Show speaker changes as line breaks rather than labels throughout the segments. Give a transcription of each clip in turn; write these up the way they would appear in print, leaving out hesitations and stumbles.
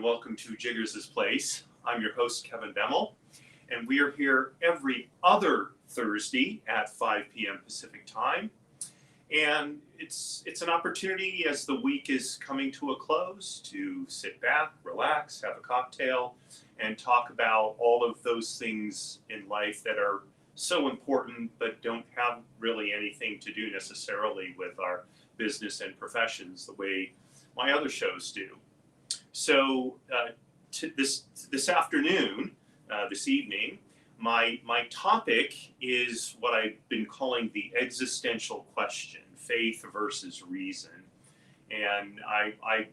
and welcome to Jiggers' Place. I'm your host, Kevin Bemmel, and we are here every other Thursday at 5 p.m. Pacific time. And it's an opportunity as the week is coming to a close to sit back, relax, have a cocktail, and talk about all of those things in life that are so important but don't have really anything to do necessarily with our business and professions the way my other shows do. So this afternoon, this evening, my topic is what I've been calling the existential question: faith versus reason. And I've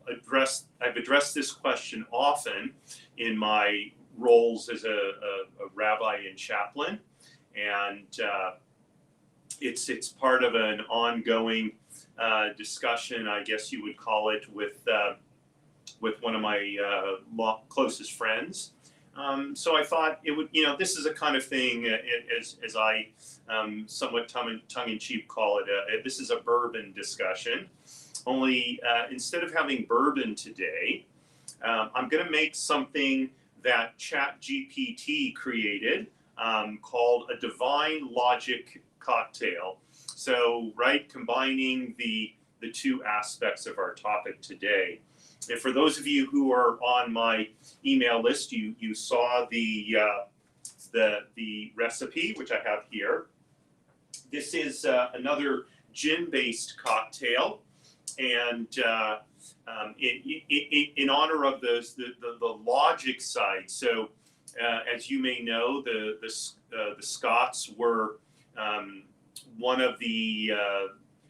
addressed this question often in my roles as a rabbi and chaplain, and it's part of an ongoing discussion, I guess you would call it, with one of my closest friends. So I thought it would, this is a kind of thing, as I somewhat tongue-in-cheek call it, this is a bourbon discussion. Only instead of having bourbon today, I'm going to make something that ChatGPT created called a divine logic cocktail. So, right, combining the two aspects of our topic today. And for those of you who are on my email list, you saw the recipe, which I have here. This is another gin-based cocktail, and in honor of the logic side. So, as you may know, the Scots were one of the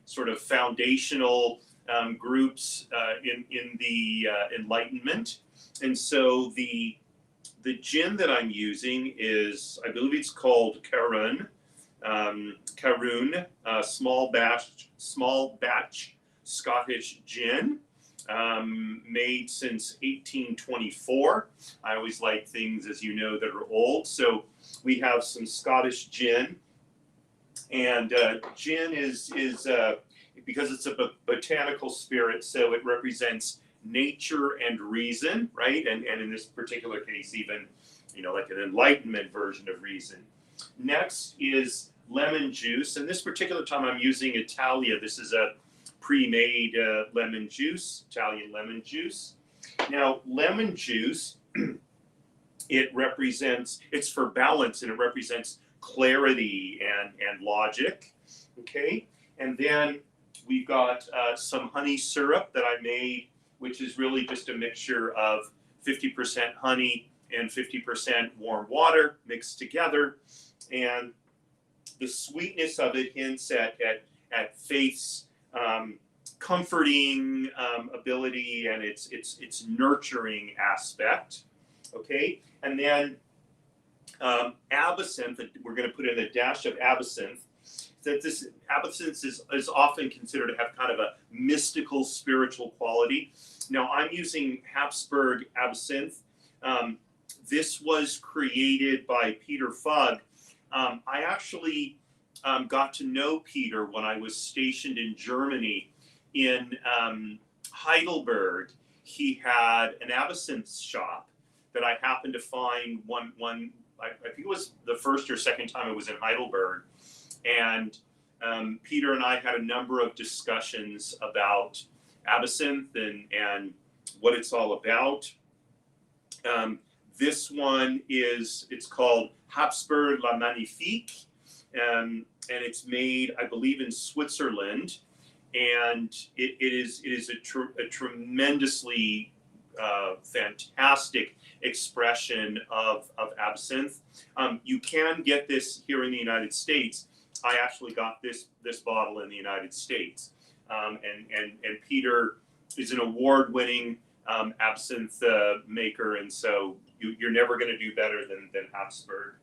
sort of foundational groups in the Enlightenment, and so the gin that I'm using is, I believe it's called Carun, small batch Scottish gin, made since 1824. I always like things, as you know, that are old. So we have some Scottish gin, and gin is because it's a botanical spirit, so it represents nature and reason, right? And in this particular case, even, like an Enlightenment version of reason. Next is lemon juice, and this particular time I'm using Italia. This is a pre-made lemon juice, Italian lemon juice. Now, lemon juice, it's for balance, and it represents clarity and logic, okay? And then we've got some honey syrup that I made, which is really just a mixture of 50% honey and 50% warm water mixed together. And the sweetness of it hints at faith's comforting ability and its nurturing aspect, okay? And then absinthe, we're going to put in a dash of absinthe. That this absinthe is often considered to have kind of a mystical, spiritual quality. Now, I'm using Habsburg absinthe. This was created by Peter Fugg. I actually got to know Peter when I was stationed in Germany. In Heidelberg, he had an absinthe shop that I happened to find I think it was the first or second time I was in Heidelberg. And Peter and I had a number of discussions about absinthe and what it's all about. This one it's called Habsburg La Magnifique, and it's made, I believe, in Switzerland. And it is a tremendously fantastic expression of absinthe. You can get this here in the United States. I actually got this bottle in the United States, and Peter is an award-winning absinthe maker, and so you're never going to do better than Habsburg.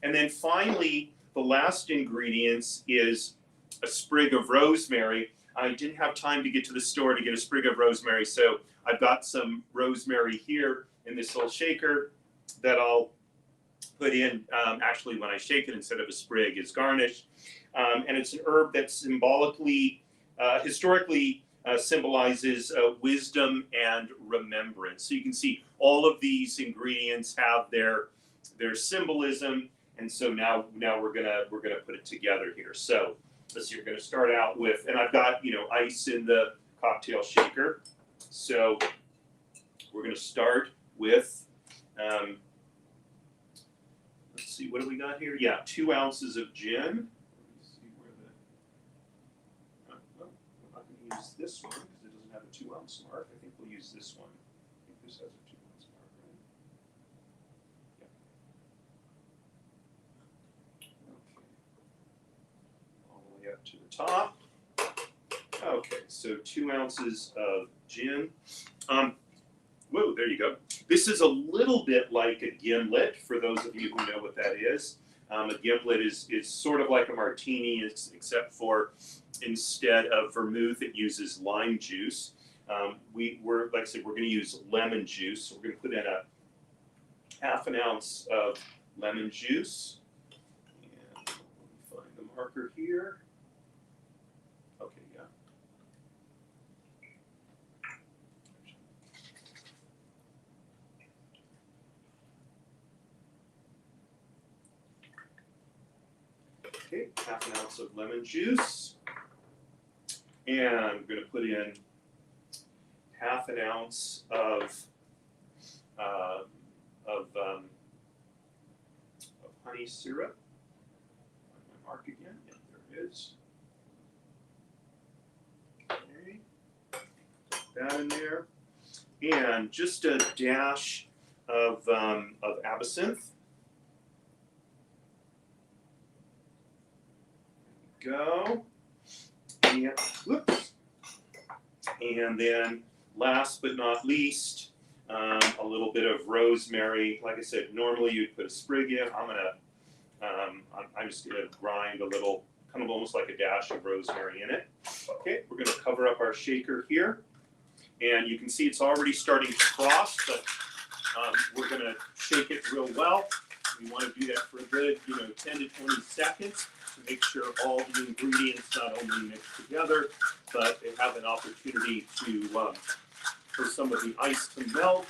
And then finally, the last ingredients is a sprig of rosemary. I didn't have time to get to the store to get a sprig of rosemary, so I've got some rosemary here in this little shaker that I'll put in, actually when I shake it instead of a sprig, is garnish. And it's an herb that's symbolically, historically symbolizes wisdom and remembrance. So you can see all of these ingredients have their symbolism, and so now we're gonna put it together here. So let's see, we're gonna start out with, and I've got ice in the cocktail shaker. So we're gonna start with let's see, what do we got here? Yeah, 2 ounces of gin. Let's see where the I'm not gonna use this one because it doesn't have a 2-ounce mark. I think we'll use this one. I think this has a 2-ounce mark, right? Yeah. Okay. All the way up to the top. Okay, so 2 ounces of gin. Whoa, there you go. This is a little bit like a gimlet, for those of you who know what that is. A gimlet is sort of like a martini, except for instead of vermouth, it uses lime juice. We're like I said, we're going to use lemon juice. So we're going to put in a 1/2 ounce of lemon juice. And let me find the marker here. Okay, yeah. Okay, 1/2 ounce of lemon juice, and I'm going to put in 1/2 ounce of honey syrup. Find my mark again. Yeah, there it is. Okay, put that in there, and just a dash of absinthe. Go. And whoops. And then last but not least, a little bit of rosemary. Like I said, normally you'd put a sprig in. I'm just gonna grind a little, kind of almost like a dash of rosemary in it. Okay, we're gonna cover up our shaker here. And you can see it's already starting to frost, but we're gonna shake it real well. We want to do that for a good, 10 to 20 seconds to make sure all the ingredients not only mix together, but they have an opportunity to for some of the ice to melt,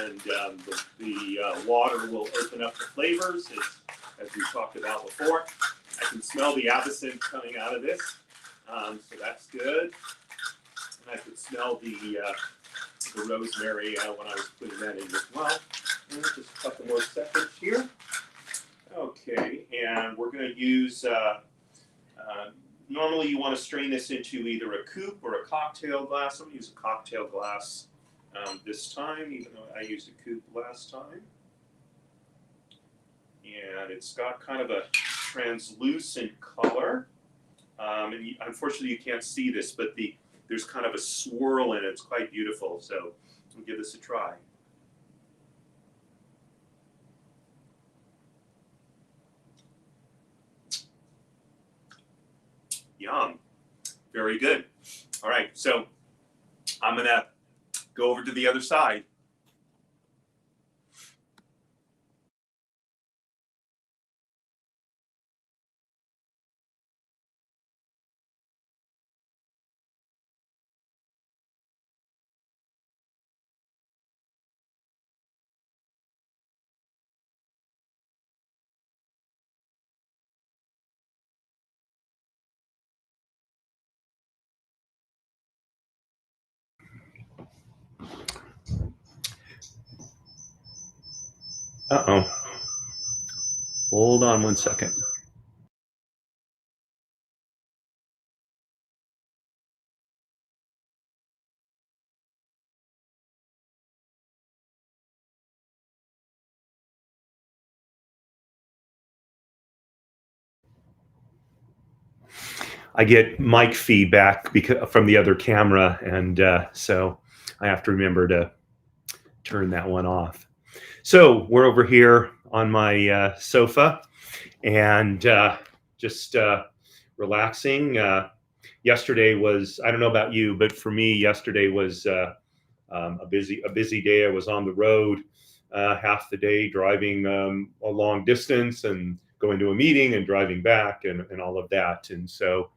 and the water will open up the flavors, as we talked about before. I can smell the absinthe coming out of this, so that's good. And I could smell the rosemary when I was putting that in as well. And just a couple more seconds here. Okay, and we're going to use, normally you want to strain this into either a coupe or a cocktail glass. I'm going to use a cocktail glass this time, even though I used a coupe last time. And it's got kind of a translucent color. And unfortunately you can't see this, but there's kind of a swirl in it. It's quite beautiful, so we'll give this a try. Yum. Very good. All right, so I'm going to go over to the other side. Uh-oh. Hold on one second. I get mic feedback from the other camera, and so I have to remember to turn that one off. So we're over here on my sofa, and just relaxing. Yesterday was, I don't know about you, but for me, yesterday was a busy day. I was on the road half the day, driving a long distance and going to a meeting and driving back and all of that. And so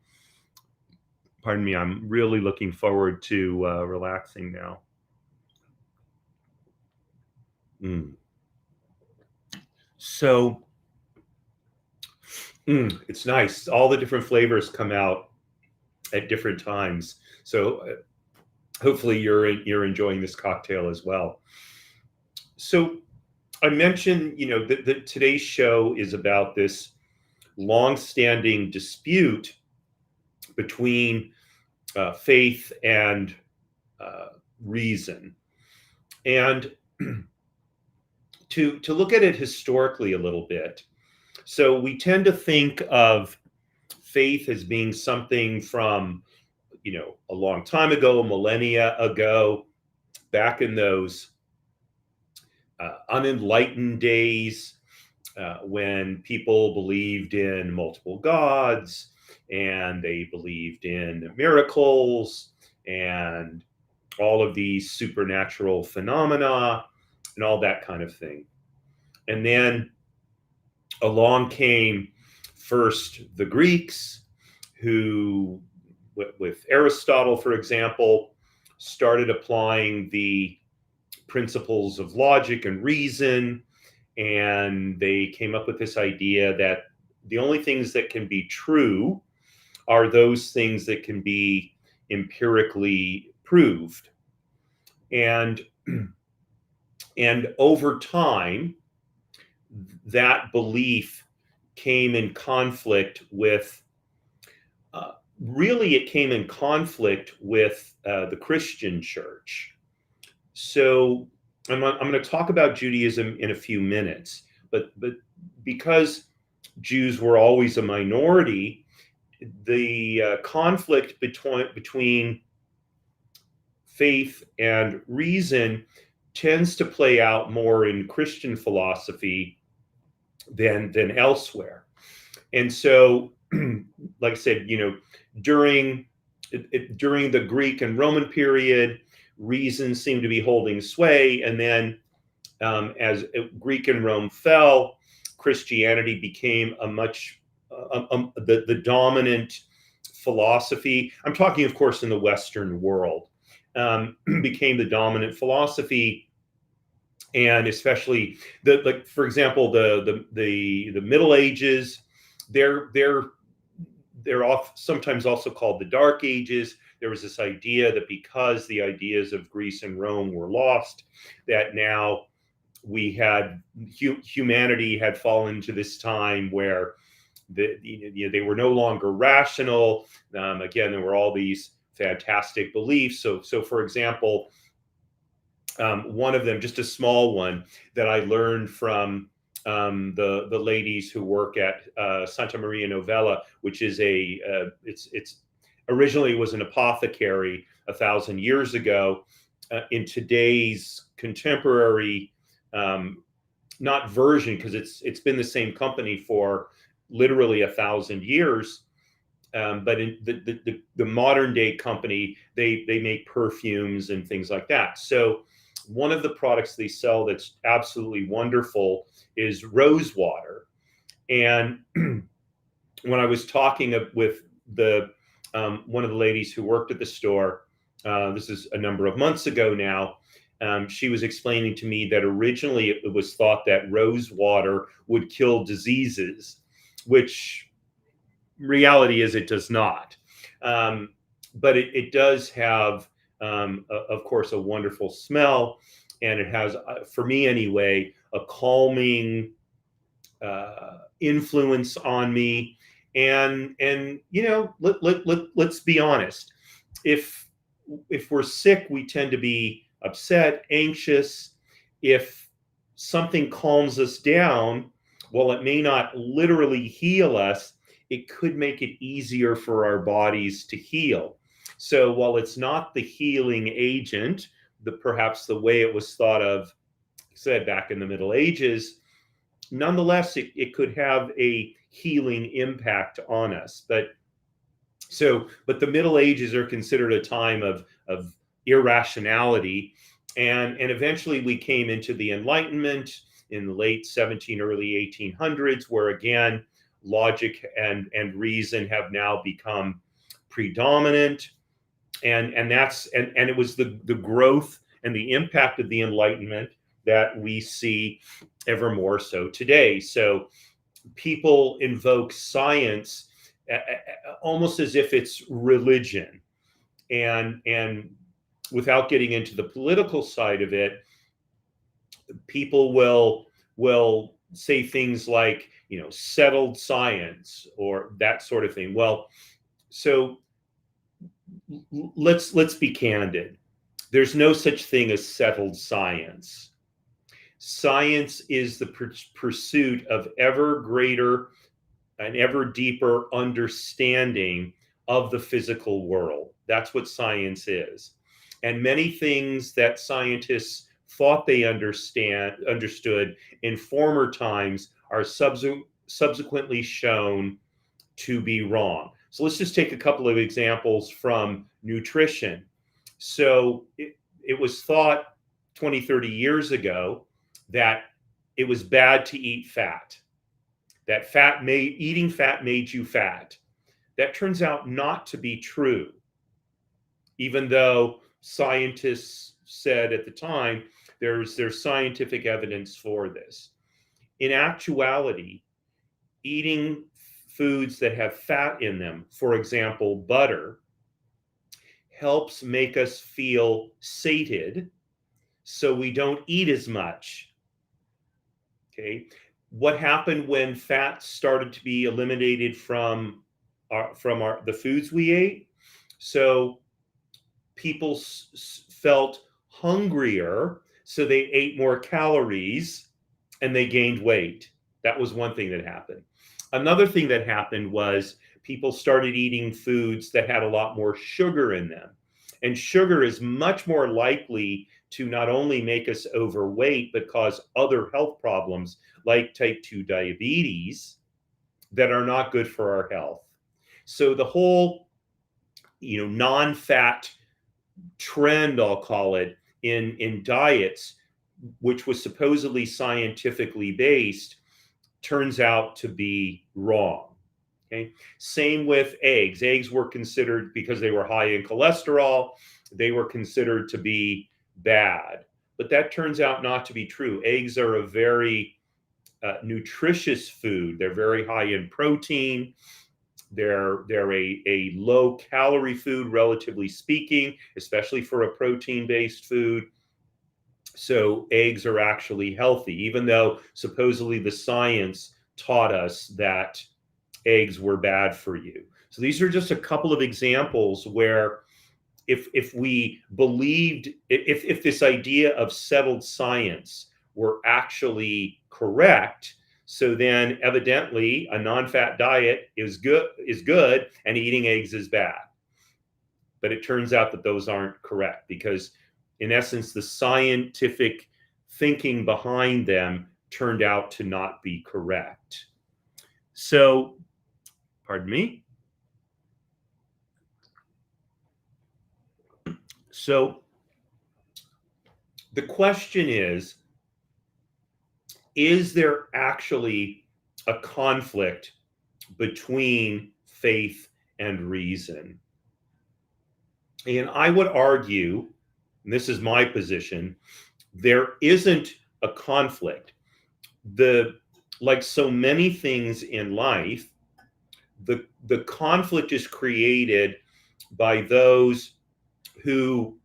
Pardon me, I'm really looking forward to relaxing now. So it's nice. All the different flavors come out at different times. So hopefully you're enjoying this cocktail as well. So I mentioned, that today's show is about this long-standing dispute between faith and reason, and to look at it historically a little bit. So we tend to think of faith as being something from, a long time ago, a millennia ago, back in those unenlightened days, when people believed in multiple gods and they believed in miracles and all of these supernatural phenomena and all that kind of thing. And then along came first the Greeks, who, with Aristotle, for example, started applying the principles of logic and reason. And they came up with this idea that the only things that can be true are those things that can be empirically proved. And over time, that belief came in conflict with, really, it came in conflict with the Christian church. So I'm going to talk about Judaism in a few minutes, but because Jews were always a minority, the conflict between faith and reason tends to play out more in Christian philosophy than elsewhere. And so, like I said, during the Greek and Roman period, reason seemed to be holding sway, and then as Greek and Rome fell, Christianity became a much the dominant philosophy. I'm talking, of course, in the Western world, became the dominant philosophy. And especially for example, the Middle Ages, they're sometimes also called the Dark Ages. There was this idea that because the ideas of Greece and Rome were lost, that now humanity had fallen into this time where they were no longer rational. Again, there were all these fantastic beliefs. So for example, one of them, just a small one that I learned from the ladies who work at Santa Maria Novella, which is it's originally was an apothecary 1,000 years ago. In today's contemporary, not version, because it's been the same company for literally 1,000 years. But in the modern day company, they make perfumes and things like that. So one of the products they sell that's absolutely wonderful is rose water. And when I was talking with one of the ladies who worked at the store, this is a number of months ago now, she was explaining to me that originally it was thought that rose water would kill diseases, which reality is it does not. But it does have, of course, a wonderful smell, and it has, for me anyway, a calming influence on me. And let's be honest. If we're sick, we tend to be upset, anxious. If something calms us down, while it may not literally heal us, it could make it easier for our bodies to heal. So while it's not the healing agent, perhaps the way it was thought of, said back in the Middle Ages, nonetheless, it could have a healing impact on us. But the Middle Ages are considered a time of irrationality. And eventually we came into the Enlightenment in the late 1700s, early 1800s, where again, logic and reason have now become predominant, and it was the growth and the impact of the Enlightenment that we see ever more so today. So people invoke science almost as if it's religion, and without getting into the political side of it, people will say things like, settled science or that sort of thing. Well, so let's be candid. There's no such thing as settled science. Science is the pursuit of ever greater and ever deeper understanding of the physical world. That's what science is. And many things that scientists thought they understood in former times are subsequently shown to be wrong. So let's just take a couple of examples from nutrition. So it was thought 20, 30 years ago that it was bad to eat fat, that eating fat made you fat. That turns out not to be true, even though scientists said at the time there's scientific evidence for this. In actuality, eating foods that have fat in them, for example, butter, helps make us feel sated, so we don't eat as much. Okay, what happened when fat started to be eliminated from the foods we ate? So people felt hungrier, so they ate more calories and they gained weight. That was one thing that happened. Another thing that happened was people started eating foods that had a lot more sugar in them. And sugar is much more likely to not only make us overweight, but cause other health problems like type 2 diabetes that are not good for our health. So the whole, non-fat trend, I'll call it, in diets, which was supposedly scientifically based, turns out to be wrong. Okay. Same with eggs. Eggs were considered, because they were high in cholesterol, they were considered to be bad. But that turns out not to be true. Eggs are a very nutritious food. They're very high in protein. They're a low calorie food, relatively speaking, especially for a protein-based food. So eggs are actually healthy, even though supposedly the science taught us that eggs were bad for you. So these are just a couple of examples where if we believed, if this idea of settled science were actually correct, so then evidently a non-fat diet is good and eating eggs is bad. But it turns out that those aren't correct, because in essence, the scientific thinking behind them turned out to not be correct. So, pardon me. So, the question is there actually a conflict between faith and reason? And I would argue, and this is my position, there isn't a conflict. Like so many things in life, the conflict is created by those who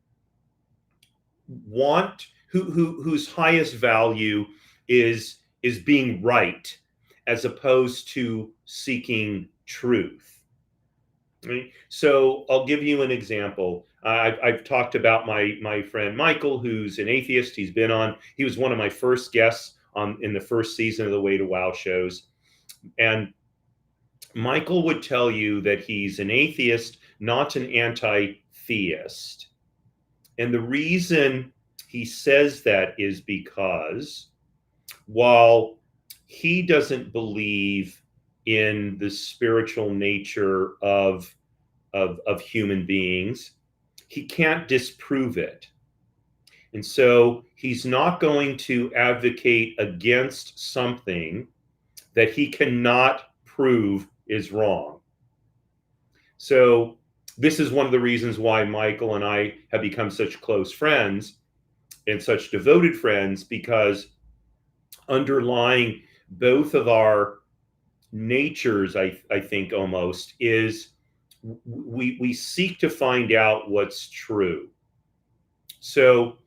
whose highest value is being right, as opposed to seeking truth. Right? So I'll give you an example. I've talked about my friend Michael, who's an atheist. He was one of my first guests in the first season of the Way to Wow shows. And Michael would tell you that he's an atheist, not an anti-theist. And the reason he says that is because while he doesn't believe in the spiritual nature of human beings, he can't disprove it. And so he's not going to advocate against something that he cannot prove is wrong. So This is one of the reasons why Michael and I have become such close friends and such devoted friends, because underlying both of our natures, I think almost, is we seek to find out what's true. So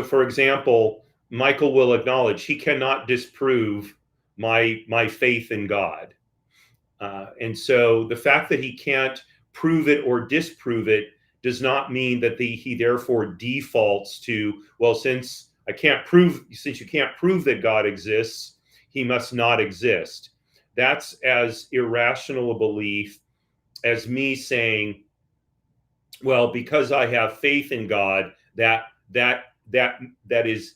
for example, Michael will acknowledge he cannot disprove my faith in God. And so the fact that he can't prove it or disprove it does not mean that he therefore defaults to, well, since you can't prove that God exists, he must not exist. That's as irrational a belief as me saying, well, because I have faith in God, that is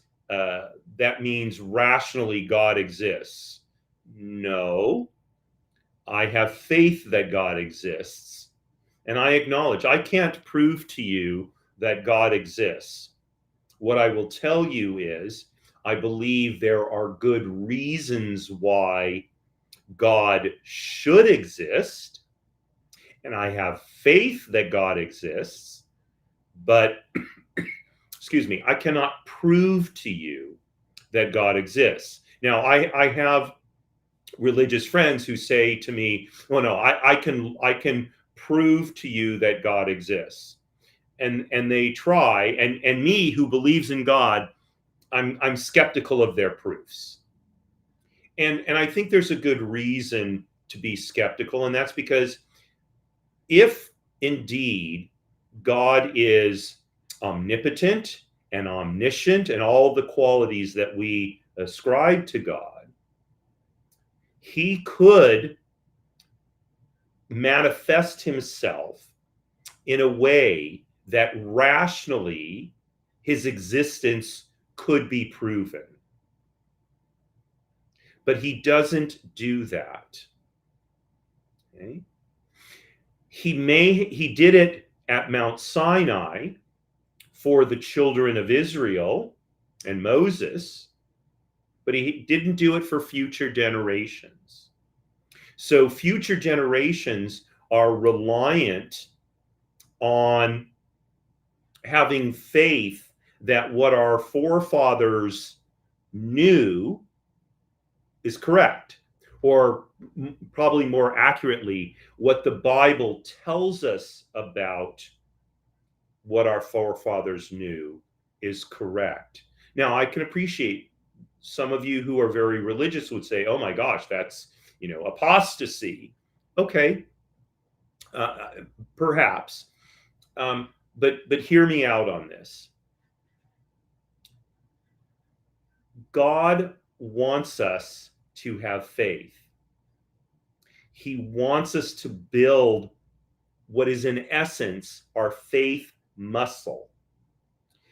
that means rationally God exists. No, I have faith that God exists, and I acknowledge I can't prove to you that God exists. What I will tell you is I believe there are good reasons why God should exist, and I have faith that God exists, but excuse me, I cannot prove to you that God exists. Now, I have religious friends who say to me, "Well, no, I can prove to you that God exists," and they try, and me, who believes in God, I'm skeptical of their proofs, and I think there's a good reason to be skeptical, and that's because if indeed God is omnipotent and omniscient and all the qualities that we ascribe to God, he could manifest himself in a way that rationally his existence could be proven. But he doesn't do that. Okay? He did it at Mount Sinai for the children of Israel and Moses, but he didn't do it for future generations. So future generations are reliant on having faith that what our forefathers knew is correct, or probably more accurately, what the Bible tells us about what our forefathers knew is correct. Now, I can appreciate some of you who are very religious would say, "Oh my gosh, that's apostasy." Okay, perhaps, but hear me out on this. God wants us to have faith. He wants us to build what is in essence our faith muscle,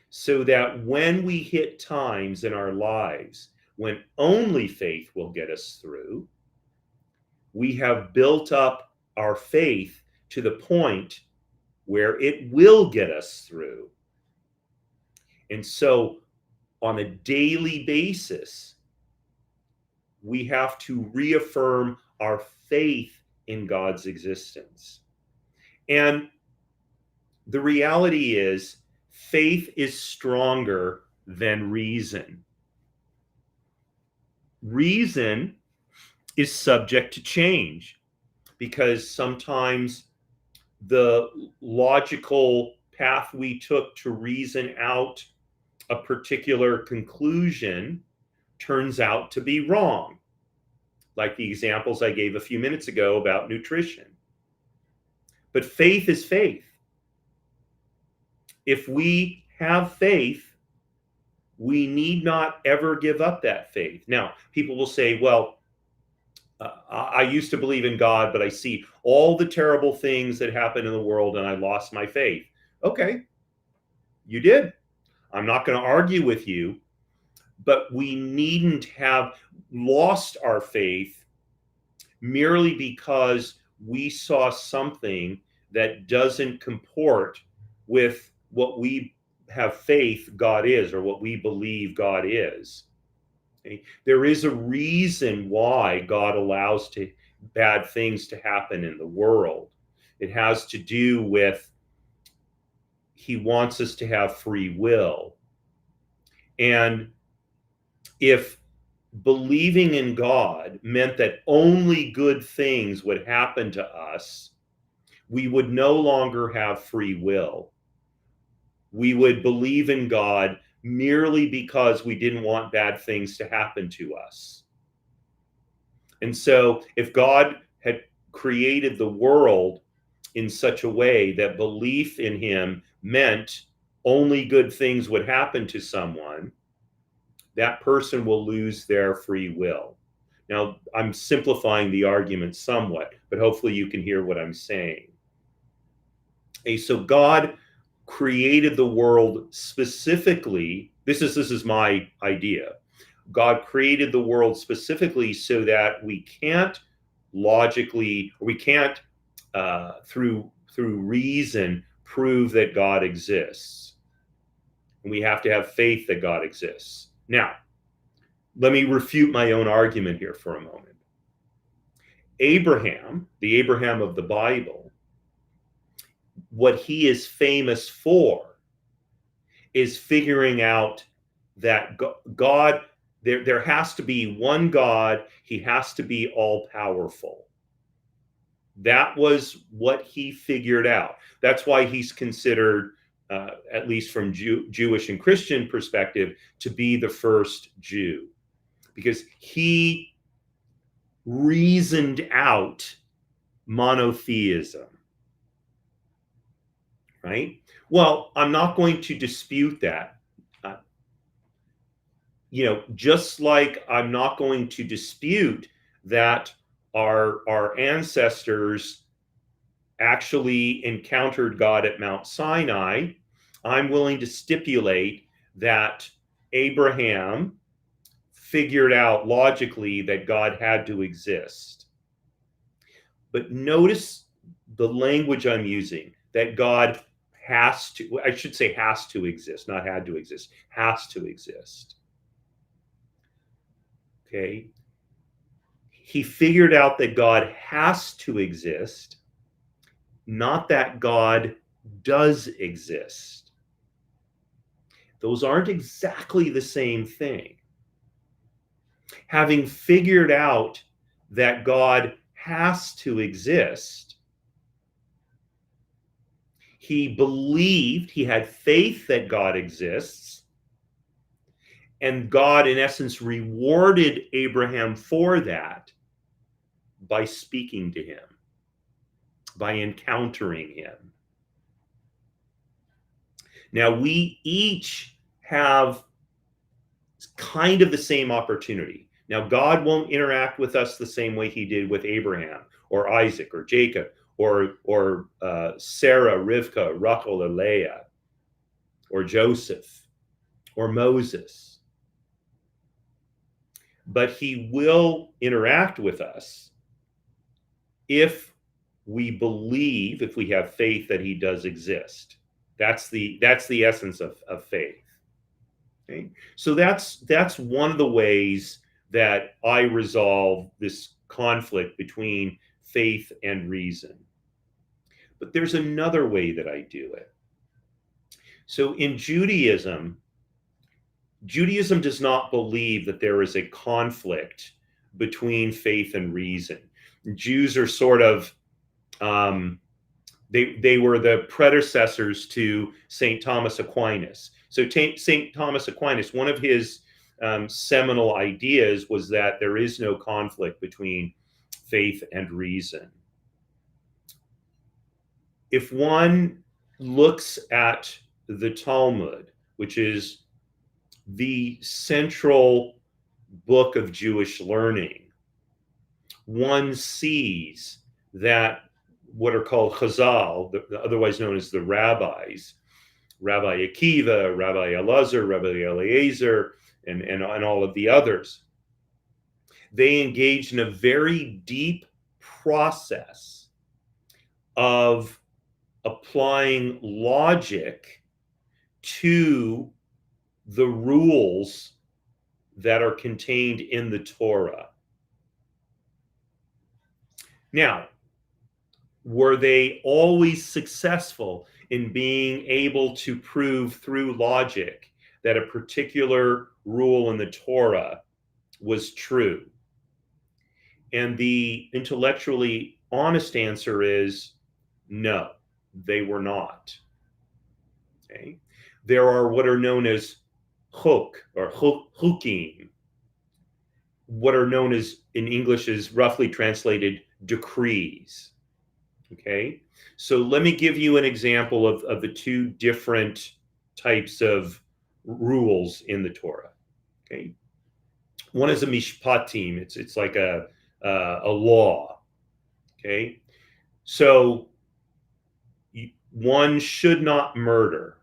so that when we hit times in our lives when only faith will get us through, we have built up our faith to the point where it will get us through. And so, on a daily basis, we have to reaffirm our faith in God's existence. And the reality is, faith is stronger than reason. Reason is subject to change because sometimes the logical path we took to reason out a particular conclusion turns out to be wrong, like the examples I gave a few minutes ago about nutrition. But faith is faith. If we have faith, we need not ever give up that faith. Now, people will say, well, I used to believe in God, but I see all the terrible things that happen in the world and I lost my faith. Okay, you did. I'm not going to argue with you, but we needn't have lost our faith merely because we saw something that doesn't comport with what we have faith God is, or what we believe God is. Okay? There is a reason why God allows bad things to happen in the world. It has to do with he wants us to have free will. And if believing in God meant that only good things would happen to us, we would no longer have free will. We would believe in God merely because we didn't want bad things to happen to us. And so if God had created the world in such a way that belief in him meant only good things would happen to someone, that person will lose their free will. Now, I'm simplifying the argument somewhat, but hopefully you can hear what I'm saying. Okay, so God created the world specifically. This is my idea. God created the world specifically so that we can't logically, or we can't through reason prove that God exists. And we have to have faith that God exists. Now, let me refute my own argument here for a moment. Abraham, the Abraham of the Bible, what he is famous for is figuring out that God, there has to be one God, he has to be all powerful. That was what he figured out. That's why he's considered, at least from Jewish and Christian perspective, to be the first Jew, because he reasoned out monotheism, right? Well, I'm not going to dispute that. Just like I'm not going to dispute that our ancestors actually encountered God at Mount Sinai, I'm willing to stipulate that Abraham figured out logically that God had to exist. But notice the language I'm using, that God has to, I should say has to exist, not had to exist, has to exist. Okay. He figured out that God has to exist, not that God does exist. Those aren't exactly the same thing. Having figured out that God has to exist, he believed, he had faith that God exists, and God, in essence, rewarded Abraham for that by speaking to him, by encountering him. Now, we each have kind of the same opportunity. Now, God won't interact with us the same way he did with Abraham or Isaac or Jacob or Sarah, Rivka, Rachel, or Leah, or Joseph, or Moses. But he will interact with us if we believe, if we have faith that he does exist. That's the essence of faith. Okay? So that's one of the ways that I resolve this conflict between faith and reason. But there's another way that I do it. So in Judaism does not believe that there is a conflict between faith and reason. Jews are sort of, they were the predecessors to St. Thomas Aquinas. So St. Thomas Aquinas, one of his seminal ideas was that there is no conflict between faith and reason. If one looks at the Talmud, which is the central book of Jewish learning, one sees that what are called Chazal, otherwise known as the rabbis, Rabbi Akiva, Rabbi Elazar, Rabbi Eliezer, and all of the others, they engage in a very deep process of applying logic to the rules that are contained in the Torah. Now, were they always successful in being able to prove through logic that a particular rule in the Torah was true? And the intellectually honest answer is no, they were not. Okay? There are what are known as chuk or chukim, what are known as in English is roughly translated decrees. Okay, so let me give you an example of the two different types of rules in the Torah. Okay, one is a mishpatim. It's like a law. Okay, so one should not murder.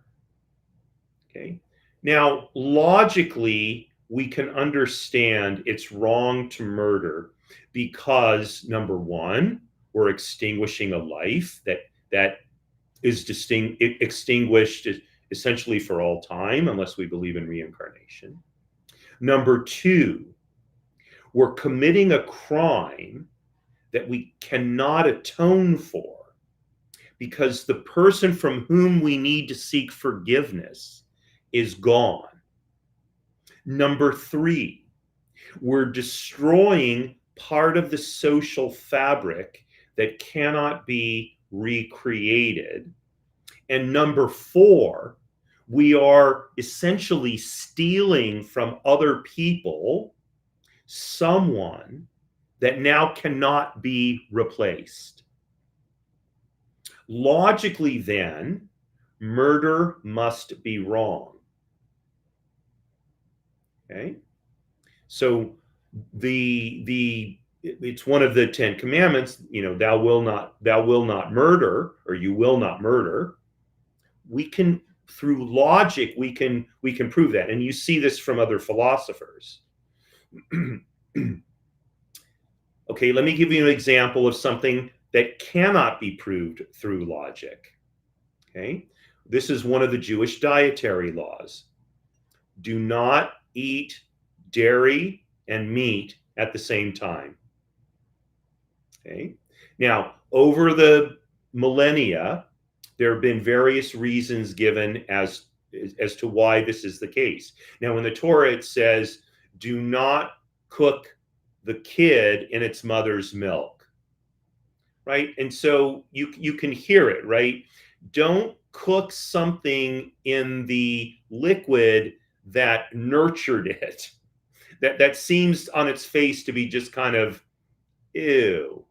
Okay, now logically we can understand it's wrong to murder because number one, we're extinguishing a life that is extinguished essentially for all time unless we believe in reincarnation. Number two, we're committing a crime that we cannot atone for because the person from whom we need to seek forgiveness is gone. Number three, we're destroying part of the social fabric that cannot be recreated. And number four, we are essentially stealing from other people someone that now cannot be replaced. Logically, then, murder must be wrong. Okay? So it's one of the 10 commandments, thou will not murder, or you will not murder. We can, through logic, we can prove that. And you see this from other philosophers. Okay, let me give you an example of something that cannot be proved through logic. Okay, this is one of the Jewish dietary laws. Do not eat dairy and meat at the same time. Okay. Now, over the millennia, there have been various reasons given as to why this is the case. Now, in the Torah, it says, do not cook the kid in its mother's milk. Right? And so you can hear it, right? Don't cook something in the liquid that nurtured it. That seems on its face to be just kind of ew.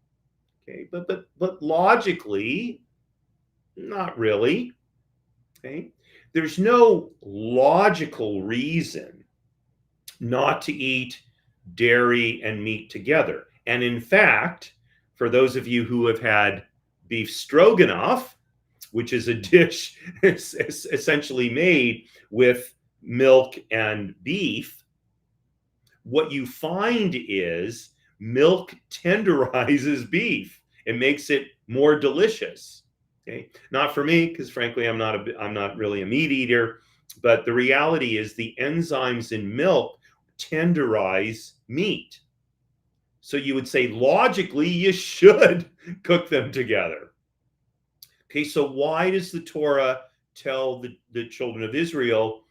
Okay, but logically, not really. Okay, there's no logical reason not to eat dairy and meat together. And in fact, for those of you who have had beef stroganoff, which is a dish essentially made with milk and beef, what you find is milk tenderizes beef. It makes it more delicious. Okay, not for me, because frankly, I'm not really a meat eater. But the reality is the enzymes in milk tenderize meat. So you would say logically you should cook them together. Okay, so why does the Torah tell the children of Israel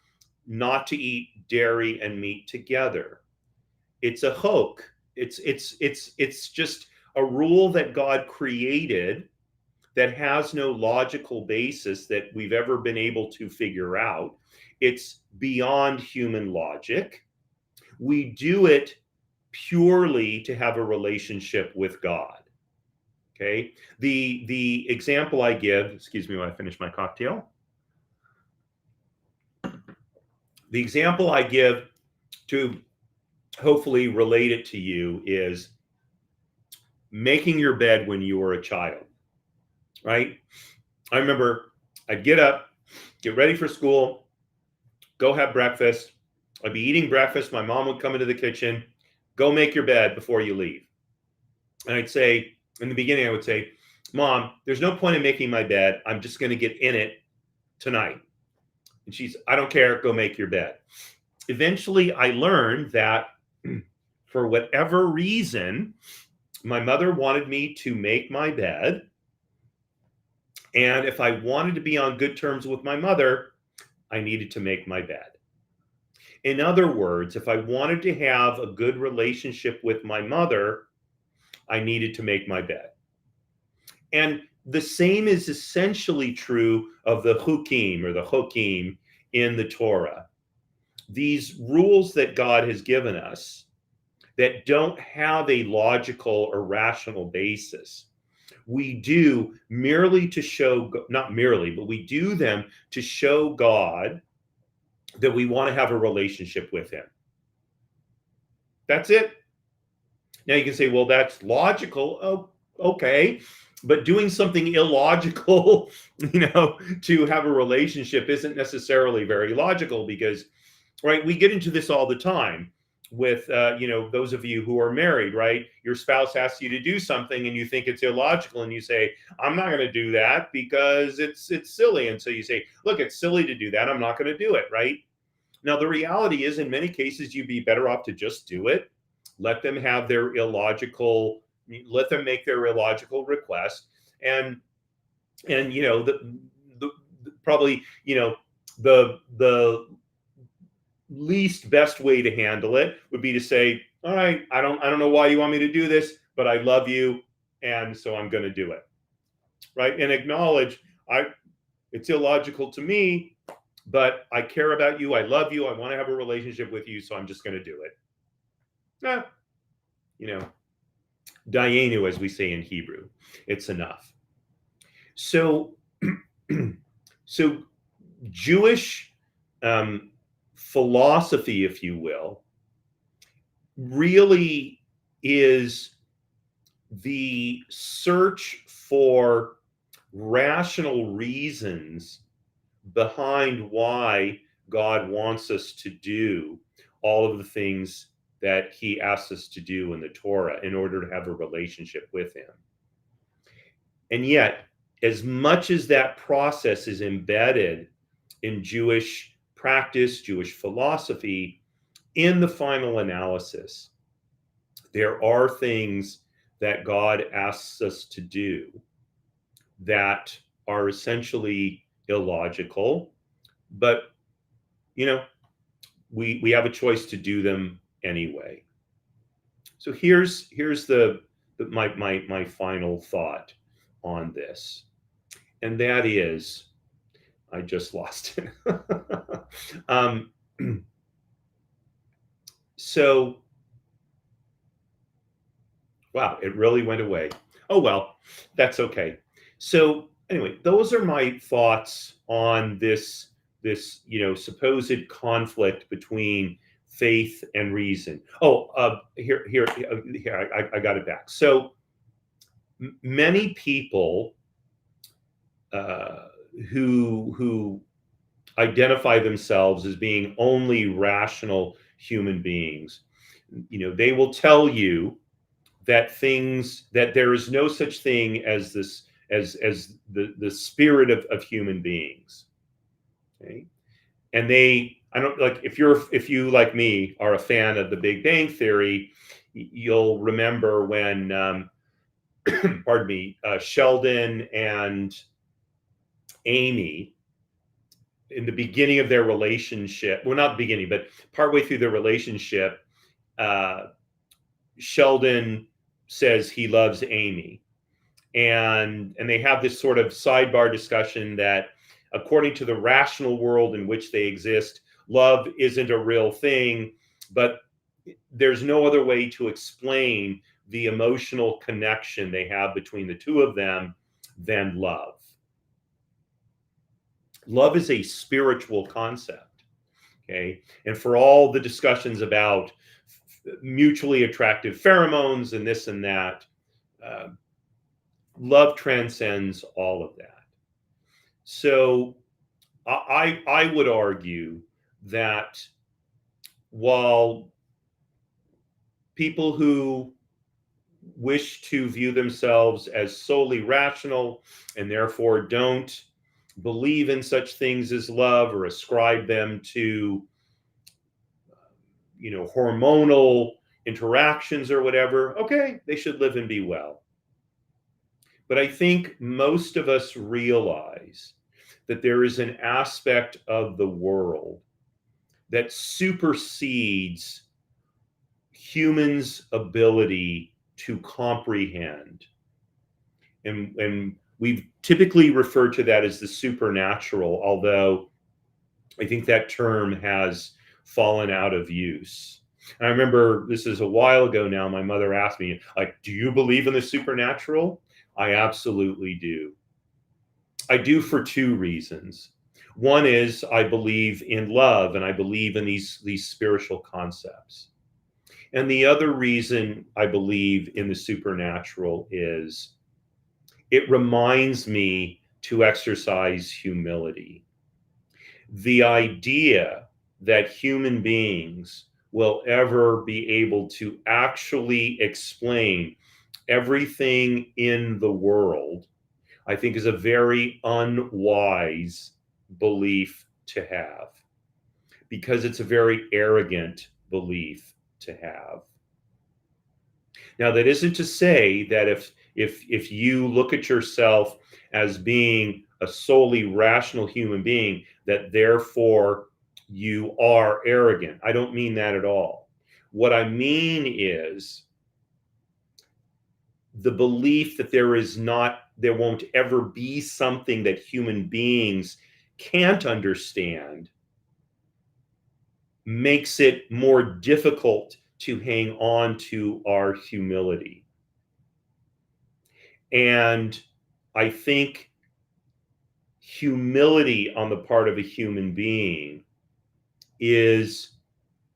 not to eat dairy and meat together? It's a chok. It's just a rule that God created that has no logical basis that we've ever been able to figure out. It's beyond human logic. We do it purely to have a relationship with God. Okay? The example I give, excuse me while I finish my cocktail. The example I give to hopefully relate it to you is making your bed when you were a child, right? I remember I'd get up, get ready for school, go have breakfast. I'd be eating breakfast. My mom would come into the kitchen, go make your bed before you leave. And I'd say, in the beginning, I would say, Mom, there's no point in making my bed. I'm just going to get in it tonight. And she's, I don't care, go make your bed. Eventually, I learned that for whatever reason, my mother wanted me to make my bed And if I wanted to be on good terms with my mother, I needed to make my bed. In other words, if I wanted to have a good relationship with my mother, I needed to make my bed. And the same is essentially true of the hukim or the hokim in the Torah. These rules that God has given us that don't have a logical or rational basis, we do merely to show, not merely, but we do them to show God that we want to have a relationship with him. That's it. Now you can say, well, that's logical. Oh, okay. But doing something illogical, to have a relationship isn't necessarily very logical because, right, we get into this all the time with, those of you who are married, right? Your spouse asks you to do something and you think it's illogical and you say, I'm not going to do that because it's silly. And so you say, look, it's silly to do that. I'm not going to do it, right? Now, the reality is in many cases, you'd be better off to just do it. Let them make their illogical request. And probably, the least best way to handle it would be to say, all right, I don't know why you want me to do this, but I love you. And so I'm going to do it. Right. And acknowledge it's illogical to me, but I care about you. I love you. I want to have a relationship with you. So I'm just going to do it. Dayenu, as we say in Hebrew, it's enough. So, Jewish philosophy, if you will, really is the search for rational reasons behind why God wants us to do all of the things that he asks us to do in the Torah in order to have a relationship with him. And yet, as much as that process is embedded in Jewish practice, Jewish philosophy, in the final analysis, there are things that God asks us to do that are essentially illogical, but we have a choice to do them anyway. So here's my final thought on this, and that is, I just lost it. So, wow, it really went away. Oh well, that's okay. So anyway, those are my thoughts on this supposed conflict between faith and reason. Here, I got it back. So many people who identify themselves as being only rational human beings, they will tell you that there is no such thing as this as the spirit of human beings. Okay. And I don't, like, if you like me are a fan of the Big Bang Theory, you'll remember when pardon me, Sheldon and Amy, in the beginning of their relationship, well, not the beginning, but partway through their relationship, Sheldon says he loves Amy, and they have this sort of sidebar discussion that, according to the rational world in which they exist, love isn't a real thing, but there's no other way to explain the emotional connection they have between the two of them than love. Love is a spiritual concept, okay? And for all the discussions about mutually attractive pheromones and this and that, love transcends all of that. So I would argue that while people who wish to view themselves as solely rational and therefore don't believe in such things as love or ascribe them to hormonal interactions or whatever, okay, they should live and be well. But I think most of us realize that there is an aspect of the world that supersedes humans' ability to comprehend. And we've typically referred to that as the supernatural, although I think that term has fallen out of use. And I remember, this is a while ago now, my mother asked me, like, do you believe in the supernatural? I absolutely do. I do for two reasons. One is I believe in love and I believe in these spiritual concepts. And the other reason I believe in the supernatural is it reminds me to exercise humility. The idea that human beings will ever be able to actually explain everything in the world, I think, is a very unwise belief to have, because it's a very arrogant belief to have. Now, that isn't to say that if you look at yourself as being a solely rational human being, that therefore you are arrogant. I don't mean that at all. What I mean is the belief that there won't ever be something that human beings can't understand makes it more difficult to hang on to our humility. And I think humility on the part of a human being is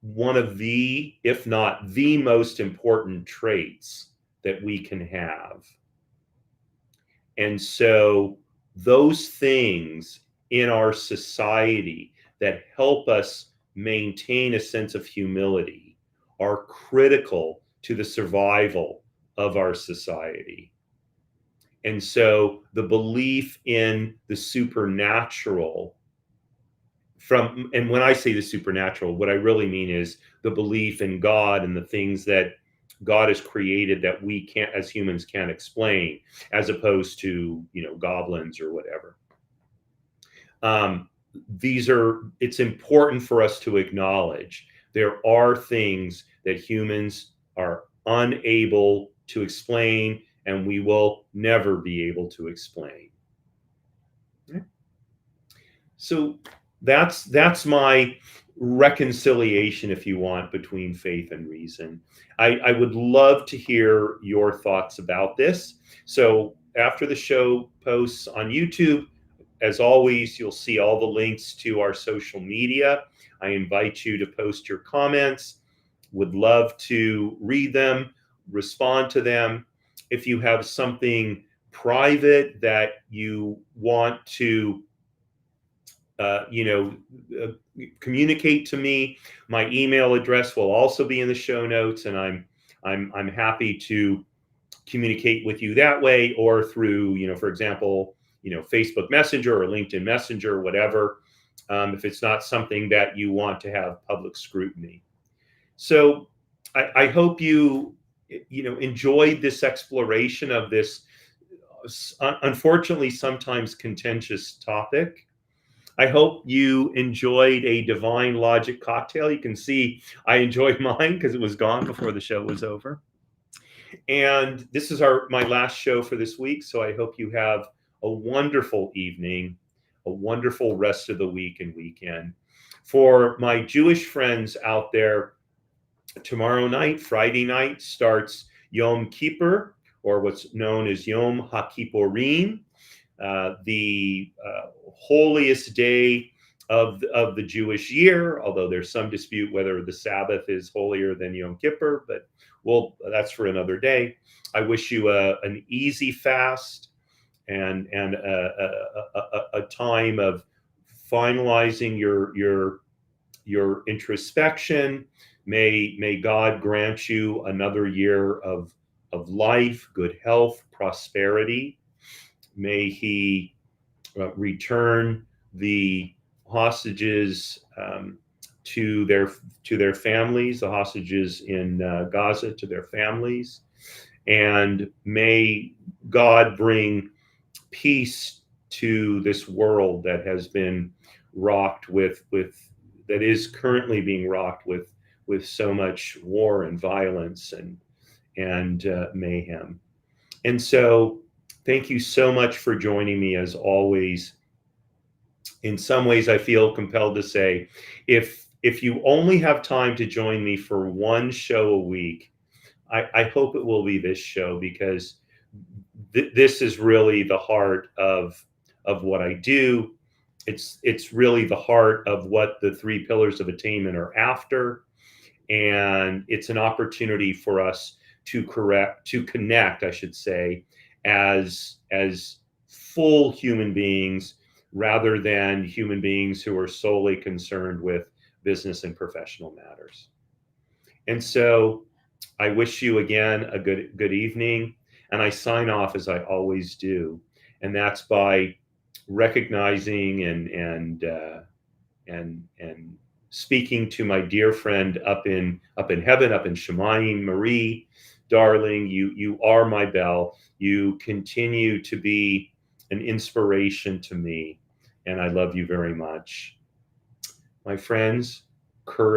one of the, if not the most important traits that we can have. And so those things in our society that help us maintain a sense of humility are critical to the survival of our society. And so the belief in the supernatural, and when I say the supernatural, what I really mean is the belief in God and the things that God has created that we can't, as humans, can't explain, as opposed to, goblins or whatever. It's important for us to acknowledge there are things that humans are unable to explain, and we will never be able to explain. So that's my reconciliation, if you want, between faith and reason. I would love to hear your thoughts about this. So after the show posts on YouTube, as always, you'll see all the links to our social media. I invite you to post your comments. Would love to read them, respond to them. If you have something private that you want to communicate to me, my email address will also be in the show notes, and I'm happy to communicate with you that way, or through, for example, Facebook Messenger or LinkedIn Messenger, or whatever, if it's not something that you want to have public scrutiny. So I hope you enjoyed this exploration of this unfortunately sometimes contentious topic. I hope you enjoyed a divine logic cocktail. You can see I enjoyed mine because it was gone before the show was over. And this is my last show for this week. So I hope you have a wonderful evening, a wonderful rest of the week and weekend. For my Jewish friends out there, tomorrow night, Friday night, starts Yom Kippur, or what's known as Yom HaKippurim, the holiest day of the Jewish year, although there's some dispute whether the Sabbath is holier than Yom Kippur, but that's for another day. I wish you an easy fast and a time of finalizing your introspection. May God grant you another year of life, good health, prosperity. May He return the hostages to their families, the hostages in Gaza to their families, and may God bring peace to this world that has been rocked with that is currently being rocked with so much war and violence and mayhem. And so, thank you so much for joining me as always. In some ways, I feel compelled to say, if you only have time to join me for one show a week, I hope it will be this show, because this is really the heart of what I do. It's really the heart of what the 3 pillars of attainment are after, and it's an opportunity for us to connect, I should say, as full human beings, rather than human beings who are solely concerned with business and professional matters. And so I wish you again a good evening, and I sign off as I always do, and that's by recognizing and speaking to my dear friend up in heaven, up in Shemayim. Marie, darling, you are my bell. You continue to be an inspiration to me, and I love you very much. My friends, courage.